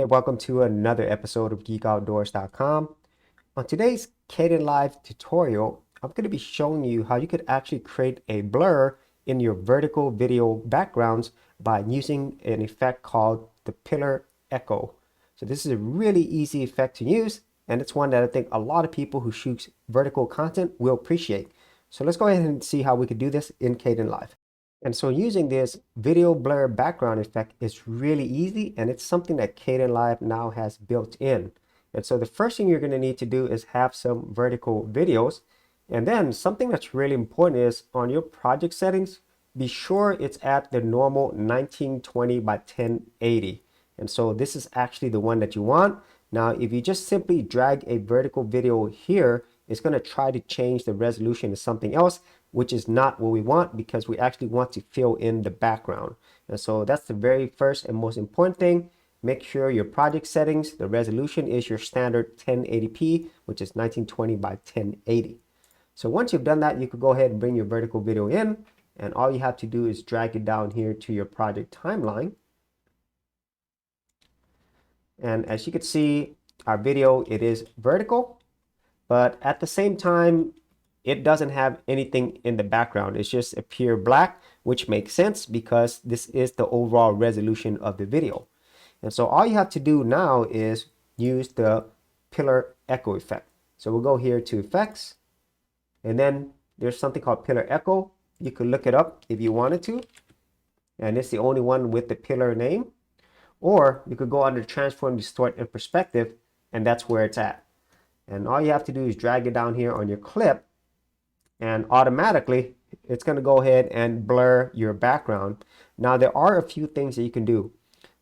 Hey, welcome to another episode of GeekOutdoors.com. On today's Kdenlive tutorial, I'm going to be showing you how you could actually create a blur in your vertical video backgrounds by using an effect called the pillar echo. So this is a really easy effect to use, and it's one that I think a lot of people who shoot vertical content will appreciate. So let's go ahead and see how we could do this in Kdenlive. And so using this video blur background effect is really easy, and it's something that Kdenlive now has built in. And so the first thing you're going to need to do is have some vertical videos. And then something that's really important is on your project settings, be sure it's at the normal 1920 by 1080. And so this is actually the one that you want. Now, if you just simply drag a vertical video here, it's going to try to change the resolution to something else, which is not what we want because we actually want to fill in the background. And so that's the very first and most important thing. Make sure your project settings, the resolution is your standard 1080p, which is 1920 by 1080. So once you've done that, you could go ahead and bring your vertical video in, and all you have to do is drag it down here to your project timeline. And as you can see, our video, it is vertical, but at the same time, it doesn't have anything in the background. It's just a pure black, which makes sense because this is the overall resolution of the video. And so all you have to do now is use the pillar echo effect. So we'll go here to effects, and then there's something called pillar echo. You could look it up if you wanted to, and it's the only one with the pillar name. Or you could go under transform, distort, and perspective, and that's where it's at. And all you have to do is drag it down here on your clip, and automatically it's going to go ahead and blur your background. Now there are a few things that you can do.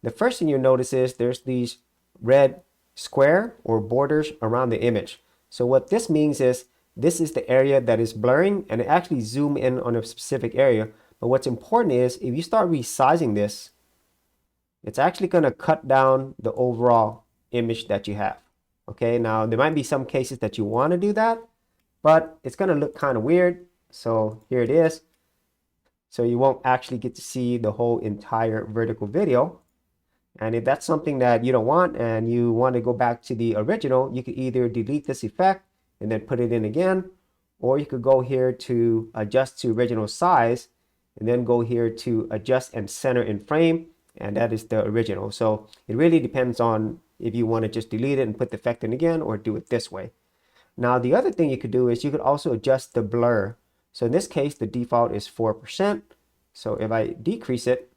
The first thing you'll notice is there's these red square or borders around the image. So what this means is this is the area that is blurring, and it actually zoom in on a specific area. But what's important is if you start resizing this, it's actually going to cut down the overall image that you have. Okay, now there might be some cases that you want to do that, but it's going to look kind of weird. So here it is. So you won't actually get to see the whole entire vertical video. And if that's something that you don't want and you want to go back to the original, you could either delete this effect and then put it in again, or you could go here to adjust to original size and then go here to adjust and center in frame, and that is the original. So it really depends on if you want to just delete it and put the effect in again or do it this way. Now the other thing you could do is you could also adjust the blur. So in this case, the default is 4%. So if I decrease it,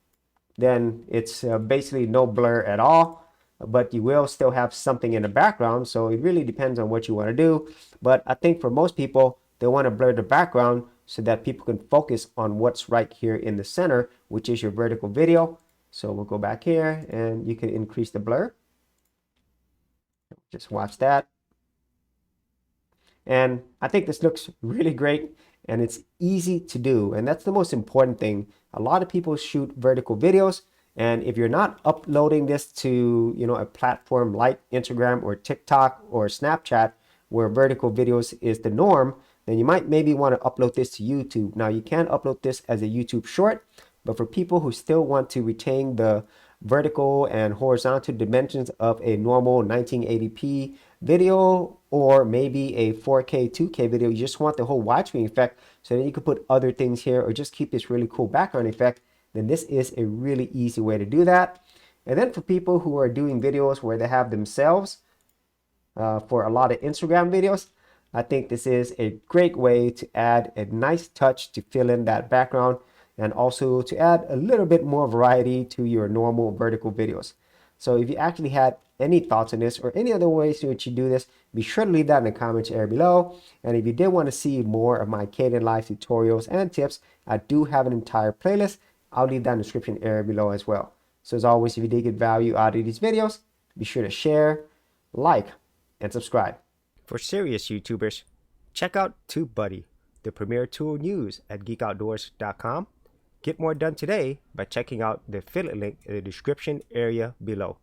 then it's basically no blur at all, but you will still have something in the background. So it really depends on what you want to do. But I think for most people, they want to blur the background so that people can focus on what's right here in the center, which is your vertical video. So we'll go back here and you can increase the blur. Just watch that. And I think this looks really great, and it's easy to do. And that's the most important thing. A lot of people shoot vertical videos, and if you're not uploading this to, a platform like Instagram or TikTok or Snapchat, where vertical videos is the norm, then you might maybe want to upload this to YouTube. Now you can upload this as a YouTube short, but for people who still want to retain the vertical and horizontal dimensions of a normal 1980p video, or maybe a 4K, 2K video, you just want the whole widescreen effect, so then you can put other things here or just keep this really cool background effect, then this is a really easy way to do that. And then for people who are doing videos where they have themselves, for a lot of Instagram videos, I think this is a great way to add a nice touch to fill in that background, and also to add a little bit more variety to your normal vertical videos. So if you actually had any thoughts on this or any other ways in which you do this, be sure to leave that in the comments area below. And if you did want to see more of my Kdenlive tutorials and tips, I do have an entire playlist. I'll leave that in the description area below as well. So as always, if you did get value out of these videos, be sure to share, like, and subscribe. For serious YouTubers, check out TubeBuddy, the premier tool news at GeekOutdoors.com. Get more done today by checking out the affiliate link in the description area below.